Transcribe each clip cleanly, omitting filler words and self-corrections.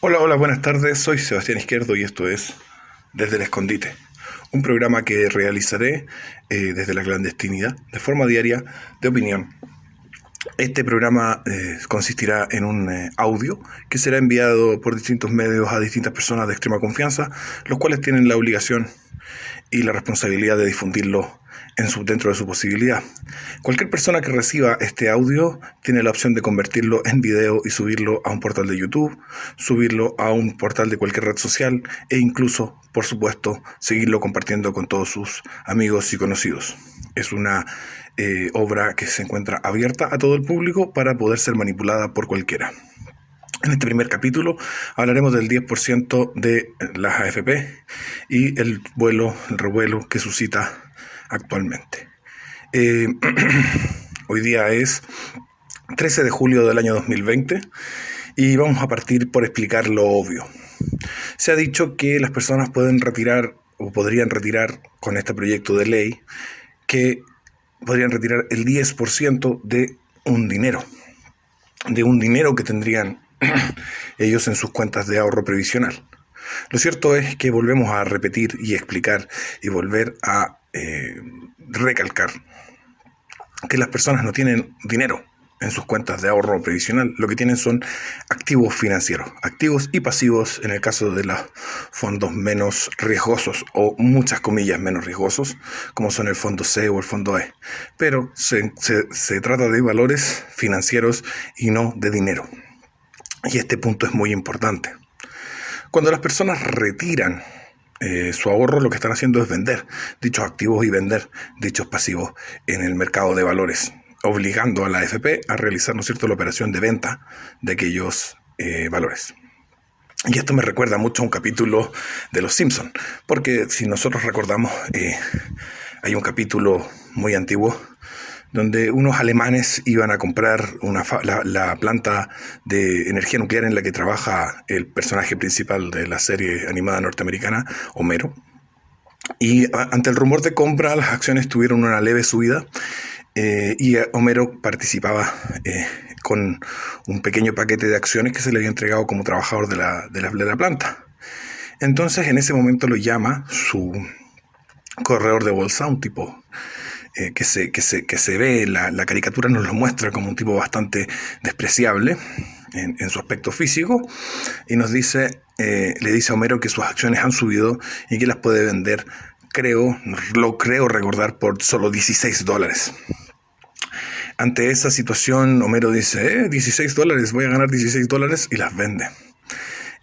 Hola, hola, buenas tardes. Soy Sebastián Izquierdo y esto es Desde el Escondite, un programa que realizaré desde la clandestinidad, de forma diaria, de opinión. Este programa consistirá en un audio que será enviado por distintos medios a distintas personas de extrema confianza, los cuales tienen la obligación y la responsabilidad de difundirlo dentro de su posibilidad. Cualquier persona que reciba este audio tiene la opción de convertirlo en video y subirlo a un portal de YouTube, subirlo a un portal de cualquier red social e incluso, por supuesto, seguirlo compartiendo con todos sus amigos y conocidos. Es una obra que se encuentra abierta a todo el público para poder ser manipulada por cualquiera. En este primer capítulo hablaremos del 10% de las AFP y el revuelo que suscita actualmente. Eh, Hoy día es 13 de julio del año 2020 y vamos a partir por explicar lo obvio. Se ha dicho que las personas pueden retirar o podrían retirar con este proyecto de ley que podrían retirar el 10% de un dinero que tendrían ellos en sus cuentas de ahorro previsional. Lo cierto es que volvemos a repetir y explicar y volver a recalcar que las personas no tienen dinero en sus cuentas de ahorro previsional, lo que tienen son activos financieros, activos y pasivos en el caso de los fondos menos riesgosos o muchas comillas menos riesgosos, como son el fondo C o el fondo E. Pero se trata de valores financieros y no de dinero. Y este punto es muy importante. Cuando las personas retiran su ahorro, lo que están haciendo es vender dichos activos y vender dichos pasivos en el mercado de valores, obligando a la AFP a realizar, ¿no es cierto?, la operación de venta de aquellos valores. Y esto me recuerda mucho a un capítulo de Los Simpson, porque si nosotros recordamos, hay un capítulo muy antiguo donde unos alemanes iban a comprar la planta de energía nuclear en la que trabaja el personaje principal de la serie animada norteamericana, Homero. Y ante el rumor de compra, las acciones tuvieron una leve subida y Homero participaba con un pequeño paquete de acciones que se le había entregado como trabajador de la planta. Entonces, en ese momento lo llama su corredor de bolsa, un tipo que se ve, la caricatura nos lo muestra como un tipo bastante despreciable en su aspecto físico, y le dice a Homero que sus acciones han subido y que las puede vender, lo creo recordar, por solo $16. Ante esa situación, Homero dice, $16, voy a ganar $16, y las vende.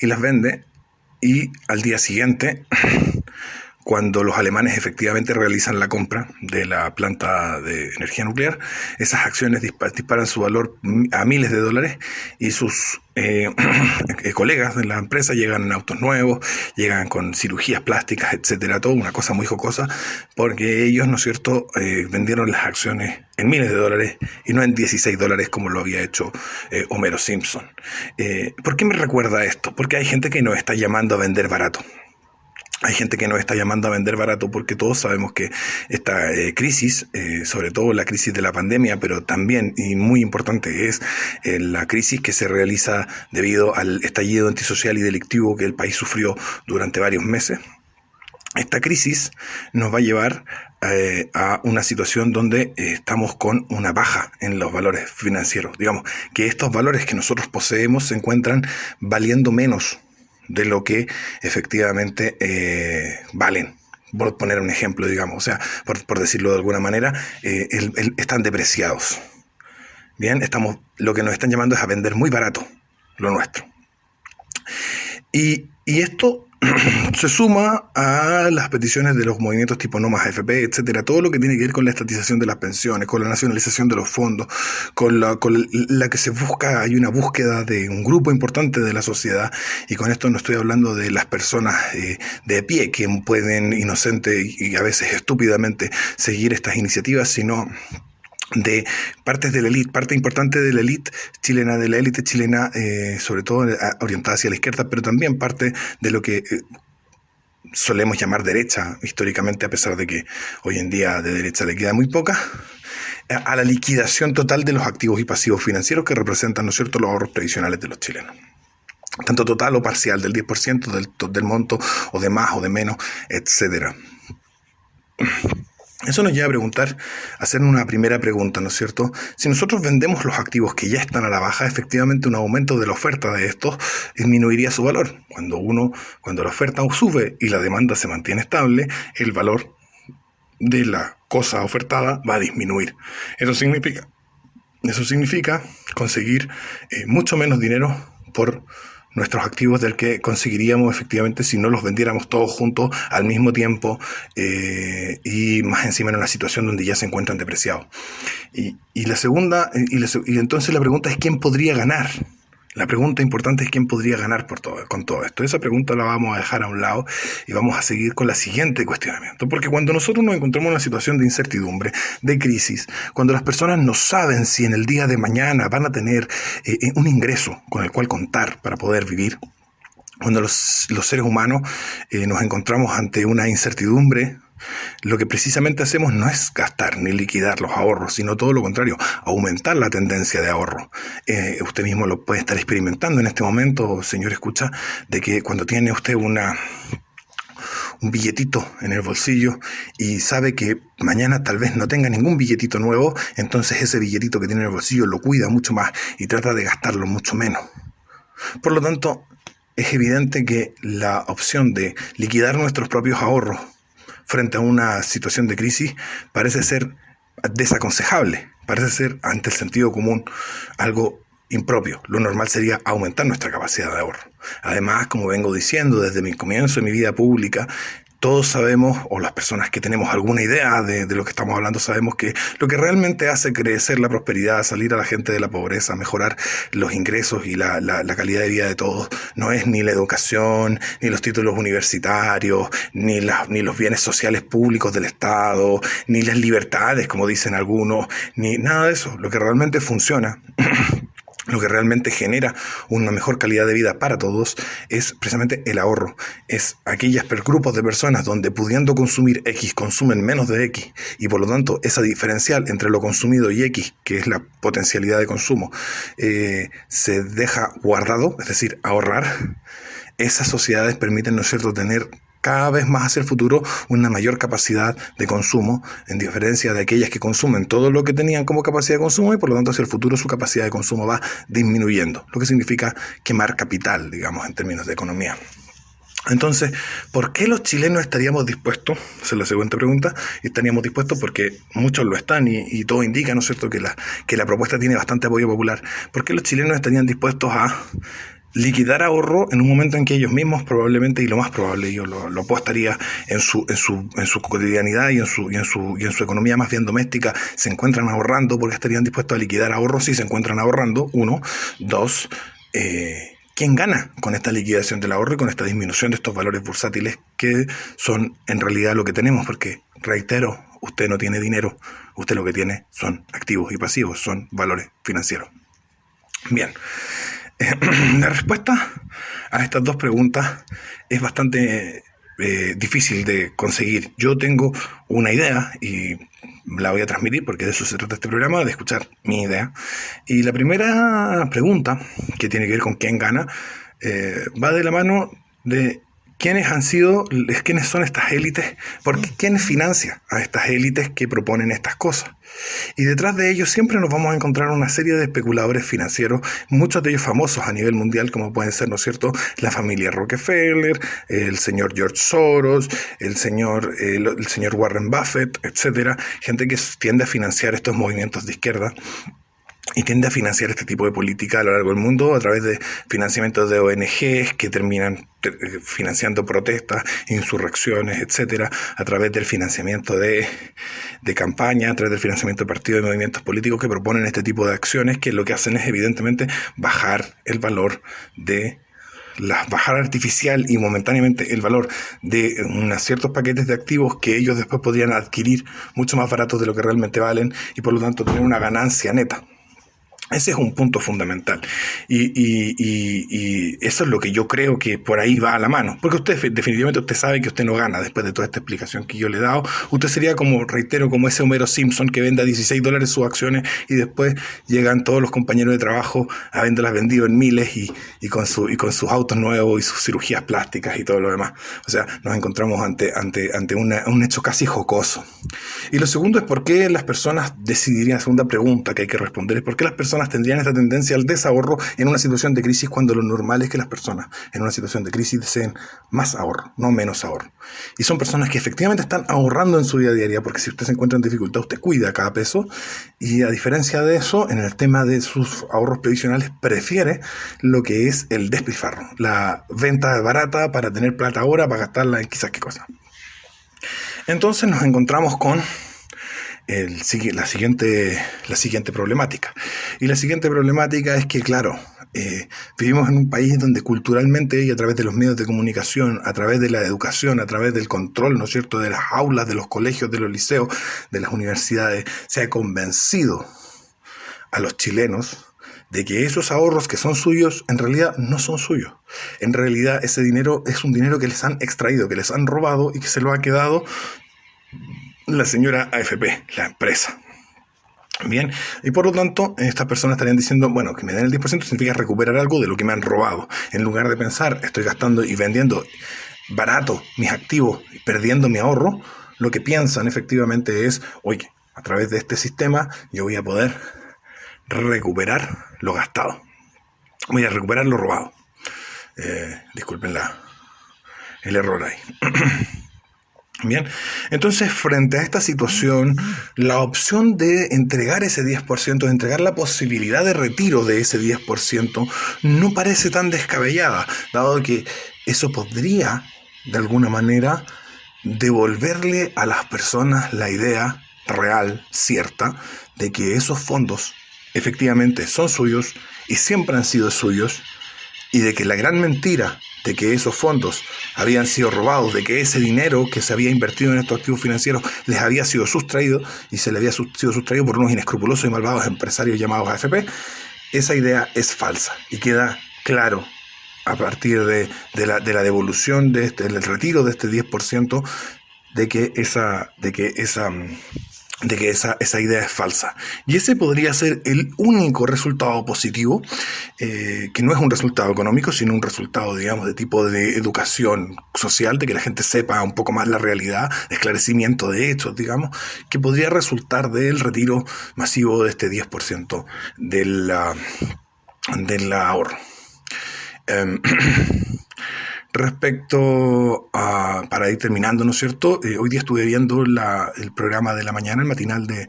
Y las vende, y al día siguiente, cuando los alemanes efectivamente realizan la compra de la planta de energía nuclear, esas acciones disparan su valor a miles de dólares, y sus colegas de la empresa llegan en autos nuevos, llegan con cirugías plásticas, etcétera, todo una cosa muy jocosa, porque ellos, ¿no es cierto?, vendieron las acciones en miles de dólares y no en $16 como lo había hecho Homero Simpson. ¿Por qué me recuerda esto? Porque hay gente que nos está llamando a vender barato. Hay gente que nos está llamando a vender barato porque todos sabemos que esta crisis, sobre todo la crisis de la pandemia, pero también, y muy importante, es la crisis que se realiza debido al estallido antisocial y delictivo que el país sufrió durante varios meses. Esta crisis nos va a llevar a una situación donde estamos con una baja en los valores financieros. Digamos que estos valores que nosotros poseemos se encuentran valiendo menos de lo que efectivamente valen. Por poner un ejemplo, digamos, o sea, por decirlo de alguna manera, están depreciados. Bien, lo que nos están llamando es a vender muy barato lo nuestro. Y esto se suma a las peticiones de los movimientos tipo No Más AFP, etcétera, todo lo que tiene que ver con la estatización de las pensiones, con la nacionalización de los fondos, con la que se busca, hay una búsqueda de un grupo importante de la sociedad, y con esto no estoy hablando de las personas de pie que pueden inocente y a veces estúpidamente seguir estas iniciativas, sino de partes de la élite, parte importante de la élite chilena, de la élite chilena, sobre todo orientada hacia la izquierda, pero también parte de lo que solemos llamar derecha históricamente, a pesar de que hoy en día de derecha le queda muy poca, a la liquidación total de los activos y pasivos financieros que representan, ¿no es cierto?, los ahorros previsionales de los chilenos. tanto total o parcial, del 10% del monto, o de más o de menos, etcétera. Eso nos lleva a preguntar, a hacer una primera pregunta, ¿no es cierto? Si nosotros vendemos los activos que ya están a la baja, efectivamente un aumento de la oferta de estos disminuiría su valor. Cuando la oferta sube y la demanda se mantiene estable, el valor de la cosa ofertada va a disminuir. Eso significa conseguir mucho menos dinero por nuestros activos del que conseguiríamos efectivamente si no los vendiéramos todos juntos al mismo tiempo, y más encima en una situación donde ya se encuentran depreciados. Y entonces la pregunta es ¿quién podría ganar? La pregunta importante es quién podría ganar con todo esto. Esa pregunta la vamos a dejar a un lado y vamos a seguir con la siguiente cuestionamiento. Porque cuando nosotros nos encontramos en una situación de incertidumbre, de crisis, cuando las personas no saben si en el día de mañana van a tener un ingreso con el cual contar para poder vivir, cuando los seres humanos nos encontramos ante una incertidumbre, lo que precisamente hacemos no es gastar ni liquidar los ahorros, sino todo lo contrario, aumentar la tendencia de ahorro. Usted mismo lo puede estar experimentando en este momento, señor escucha, de que cuando tiene usted un billetito en el bolsillo y sabe que mañana tal vez no tenga ningún billetito nuevo, entonces ese billetito que tiene en el bolsillo lo cuida mucho más y trata de gastarlo mucho menos. Por lo tanto, es evidente que la opción de liquidar nuestros propios ahorros frente a una situación de crisis parece ser desaconsejable, parece ser ante el sentido común algo impropio. Lo normal sería aumentar nuestra capacidad de ahorro. Además, como vengo diciendo desde mi comienzo de mi vida pública, todos sabemos, o las personas que tenemos alguna idea de lo que estamos hablando, sabemos que lo que realmente hace crecer la prosperidad, salir a la gente de la pobreza, mejorar los ingresos y la calidad de vida de todos, no es ni la educación, ni los títulos universitarios, ni los bienes sociales públicos del Estado, ni las libertades, como dicen algunos, ni nada de eso. Lo que realmente funciona lo que realmente genera una mejor calidad de vida para todos es precisamente el ahorro. Es aquellos grupos de personas donde pudiendo consumir X consumen menos de X y por lo tanto esa diferencial entre lo consumido y X, que es la potencialidad de consumo, se deja guardado, es decir, ahorrar. Esas sociedades permiten, ¿no es cierto?, tener cada vez más hacia el futuro una mayor capacidad de consumo, en diferencia de aquellas que consumen todo lo que tenían como capacidad de consumo y por lo tanto hacia el futuro su capacidad de consumo va disminuyendo, lo que significa quemar capital, digamos, en términos de economía. Entonces, ¿por qué los chilenos estaríamos dispuestos? Esa es la siguiente pregunta. Estaríamos dispuestos porque muchos lo están y todo indica, ¿no es cierto?, que la propuesta tiene bastante apoyo popular. ¿Por qué los chilenos estarían dispuestos a liquidar ahorro en un momento en que ellos mismos probablemente, y lo más probable, yo lo apostaría, en su cotidianidad y en su economía más bien doméstica, se encuentran ahorrando? Porque estarían dispuestos a liquidar ahorro si se encuentran ahorrando? Uno. Dos, ¿quién gana con esta liquidación del ahorro y con esta disminución de estos valores bursátiles que son en realidad lo que tenemos? Porque, reitero, usted no tiene dinero, usted lo que tiene son activos y pasivos, son valores financieros. Bien. La respuesta a estas dos preguntas es bastante difícil de conseguir. Yo tengo una idea y la voy a transmitir porque de eso se trata este programa, de escuchar mi idea. Y la primera pregunta, que tiene que ver con quién gana, va de la mano de quiénes son estas élites, porque quién financia a estas élites que proponen estas cosas. Y detrás de ellos siempre nos vamos a encontrar una serie de especuladores financieros, muchos de ellos famosos a nivel mundial, como pueden ser, ¿no es cierto?, la familia Rockefeller, el señor George Soros, el señor Warren Buffett, etcétera, gente que tiende a financiar estos movimientos de izquierda y tiende a financiar este tipo de política a lo largo del mundo a través de financiamientos de ONGs que terminan financiando protestas, insurrecciones, etcétera, a través del financiamiento de campaña, a través del financiamiento de partidos y movimientos políticos que proponen este tipo de acciones, que lo que hacen es evidentemente bajar el valor bajar artificial y momentáneamente el valor de ciertos paquetes de activos que ellos después podrían adquirir mucho más baratos de lo que realmente valen y por lo tanto tener una ganancia neta. Ese es un punto fundamental. Y eso es lo que yo creo que por ahí va a la mano. Porque definitivamente usted sabe que usted no gana después de toda esta explicación que yo le he dado. Usted sería como, reitero, como ese Homero Simpson que vende a $16 sus acciones y después llegan todos los compañeros de trabajo habiéndolas vendido en miles y con sus autos nuevos y sus cirugías plásticas y todo lo demás. O sea, nos encontramos ante un hecho casi jocoso. Y lo segundo es por qué las personas decidirían, segunda pregunta que hay que responder, es por qué las personas tendrían esta tendencia al desahorro en una situación de crisis cuando lo normal es que las personas en una situación de crisis deseen más ahorro, no menos ahorro. Y son personas que efectivamente están ahorrando en su vida diaria, porque si usted se encuentra en dificultad, usted cuida cada peso, y a diferencia de eso, en el tema de sus ahorros previsionales, prefiere lo que es el despilfarro, la venta barata para tener plata ahora, para gastarla en quizás qué cosa. Entonces nos encontramos con la siguiente problemática. Y la siguiente problemática es que, claro, vivimos en un país donde culturalmente y a través de los medios de comunicación, a través de la educación, a través del control, ¿no es cierto?, de las aulas, de los colegios, de los liceos, de las universidades, se ha convencido a los chilenos de que esos ahorros que son suyos en realidad no son suyos. En realidad ese dinero es un dinero que les han extraído, que les han robado y que se lo ha quedado la señora AFP, la empresa. Bien, y por lo tanto, estas personas estarían diciendo, bueno, que me den el 10% significa recuperar algo de lo que me han robado. En lugar de pensar, estoy gastando y vendiendo barato mis activos, perdiendo mi ahorro, lo que piensan efectivamente es, oye, a través de este sistema yo voy a poder recuperar lo gastado. Voy a recuperar lo robado. Disculpen el error ahí. Bien, entonces frente a esta situación, la opción de entregar ese 10%, de entregar la posibilidad de retiro de ese 10%, no parece tan descabellada, dado que eso podría, de alguna manera, devolverle a las personas la idea real, cierta, de que esos fondos efectivamente son suyos y siempre han sido suyos, y de que la gran mentira de que esos fondos habían sido robados, de que ese dinero que se había invertido en estos activos financieros les había sido sustraído y se le había sido sustraído por unos inescrupulosos y malvados empresarios llamados AFP, esa idea es falsa y queda claro a partir de la devolución del retiro de este 10% de que esa idea es falsa. Y ese podría ser el único resultado positivo, que no es un resultado económico, sino un resultado, digamos, de tipo de educación social, de que la gente sepa un poco más la realidad, de esclarecimiento de hechos, digamos, que podría resultar del retiro masivo de este 10% del ahorro. Respecto a, para ir terminando, ¿no es cierto? Hoy día estuve viendo el programa de la mañana, el matinal de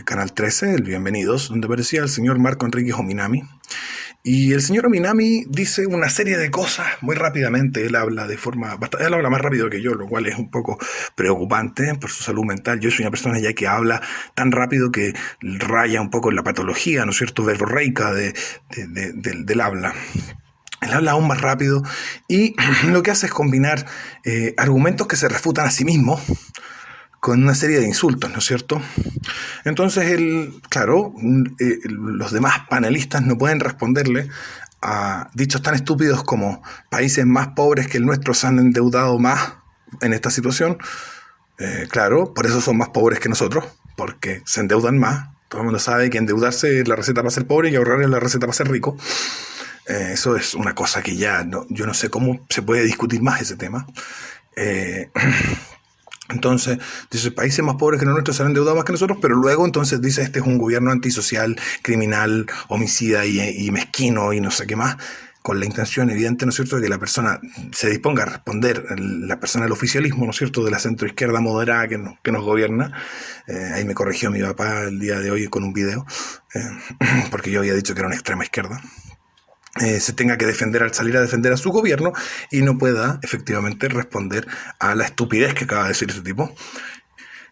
Canal 13, el Bienvenidos, donde aparecía el señor Marco Enríquez Ominami. Y el señor Ominami dice una serie de cosas muy rápidamente. Él habla él habla más rápido que yo, lo cual es un poco preocupante por su salud mental. Yo soy una persona ya que habla tan rápido que raya un poco en la patología, ¿no es cierto?, verborreica del habla. Él habla aún más rápido y lo que hace es combinar argumentos que se refutan a sí mismos con una serie de insultos, ¿no es cierto? Entonces, los demás panelistas no pueden responderle a dichos tan estúpidos como países más pobres que el nuestro se han endeudado más en esta situación. Por eso son más pobres que nosotros, porque se endeudan más. Todo el mundo sabe que endeudarse es la receta para ser pobre y ahorrar es la receta para ser rico. Eso es una cosa que ya yo no sé cómo se puede discutir más ese tema. Entonces, dice, países más pobres que nosotros se han endeudado más que nosotros, pero luego entonces dice, este es un gobierno antisocial, criminal, homicida y mezquino y no sé qué más, con la intención evidente, ¿no es cierto?, de que la persona se disponga a responder, la persona del oficialismo, ¿no es cierto?, de la centroizquierda moderada que nos gobierna. Ahí me corrigió mi papá el día de hoy con un video, porque yo había dicho que era una extrema izquierda. Se tenga que defender al salir a defender a su gobierno y no pueda efectivamente responder a la estupidez que acaba de decir ese tipo.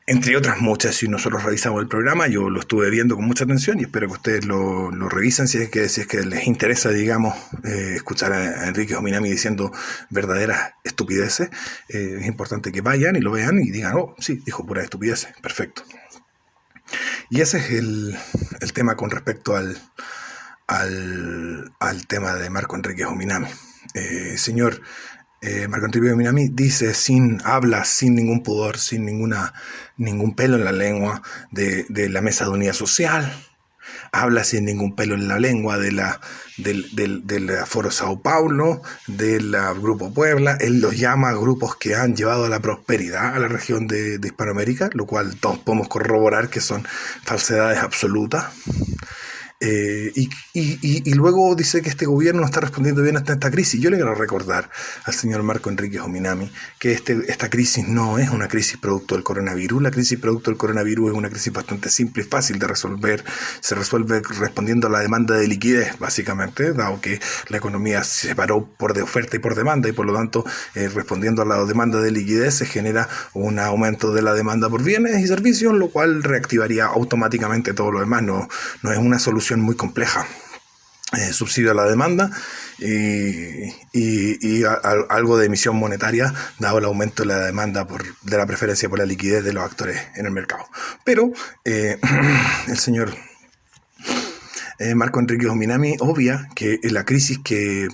Entre otras muchas, si nosotros revisamos el programa, yo lo estuve viendo con mucha atención y espero que ustedes lo revisen si es que les interesa, digamos, escuchar a Enrique Ominami diciendo verdaderas estupideces. Es importante que vayan y lo vean y digan, oh, sí, dijo puras estupideces, perfecto. Y ese es el tema con respecto al tema de Marco Enríquez Ominami. Señor Marco Enríquez Ominami dice habla sin ningún pudor, sin ningún pelo en la lengua de la mesa de unidad social, habla sin ningún pelo en la lengua del Foro Sao Paulo, del Grupo Puebla. Él los llama grupos que han llevado a la prosperidad a la región de Hispanoamérica, lo cual todos podemos corroborar que son falsedades absolutas. Y luego dice que este gobierno no está respondiendo bien a esta crisis. Yo le quiero recordar al señor Marco Enríquez Ominami que esta crisis no es una crisis producto del coronavirus. La crisis producto del coronavirus es una crisis bastante simple y fácil de resolver. Se resuelve respondiendo a la demanda de liquidez, básicamente, dado que la economía se separó por de oferta y por demanda, y por lo tanto, respondiendo a la demanda de liquidez, se genera un aumento de la demanda por bienes y servicios, lo cual reactivaría automáticamente todo lo demás. No es una solución muy compleja. Subsidio a la demanda y algo de emisión monetaria, dado el aumento de la demanda de la preferencia por la liquidez de los actores en el mercado. Pero el señor Marco Enríquez Ominami obvia que la crisis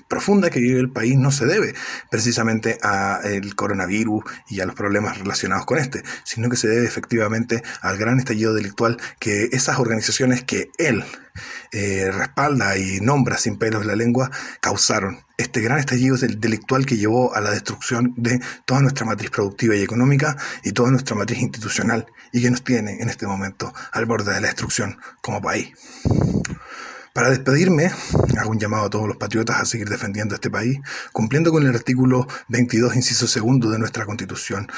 profunda que vive el país no se debe precisamente al coronavirus y a los problemas relacionados con sino que se debe efectivamente al gran estallido delictual que esas organizaciones que él respalda y nombra sin pelos en la lengua causaron. Este gran estallido delictual que llevó a la destrucción de toda nuestra matriz productiva y económica y toda nuestra matriz institucional, y que nos tiene en este momento al borde de la destrucción como país. Para despedirme, hago un llamado a todos los patriotas a seguir defendiendo este país, cumpliendo con el artículo 22, inciso segundo de nuestra Constitución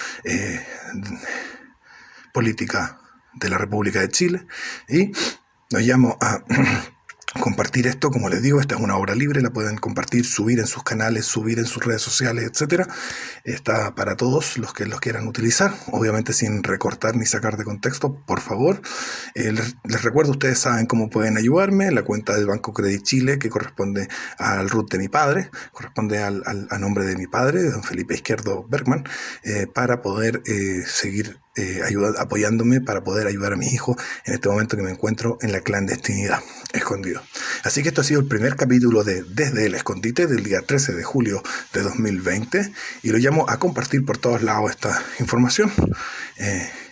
política de la República de Chile, y los llamo a compartir esto. Como les digo, esta es una obra libre, la pueden compartir, subir en sus canales, subir en sus redes sociales, etcétera. Está para todos los que los quieran utilizar, obviamente sin recortar ni sacar de contexto, por favor. Les recuerdo, ustedes saben cómo pueden ayudarme. La cuenta del Banco Credit Chile, que corresponde al RUT de mi padre, corresponde a nombre de mi padre, de don Felipe Izquierdo Bergman, para poder seguir apoyándome, para poder ayudar a mi hijo en este momento que me encuentro en la clandestinidad, escondido. Así que esto ha sido el primer capítulo de Desde el Escondite del día 13 de julio de 2020, y lo llamo a compartir por todos lados esta información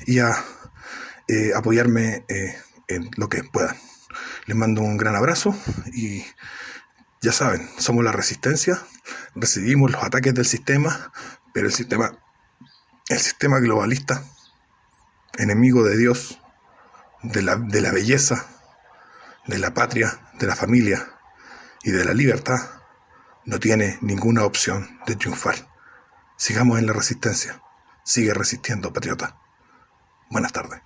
y a apoyarme en lo que puedan. Les mando un gran abrazo y ya saben, somos la resistencia, recibimos los ataques del sistema, pero el sistema globalista, enemigo de Dios, de la belleza, de la patria, de la familia y de la libertad, no tiene ninguna opción de triunfar. Sigamos en la resistencia. Sigue resistiendo, patriota. Buenas tardes.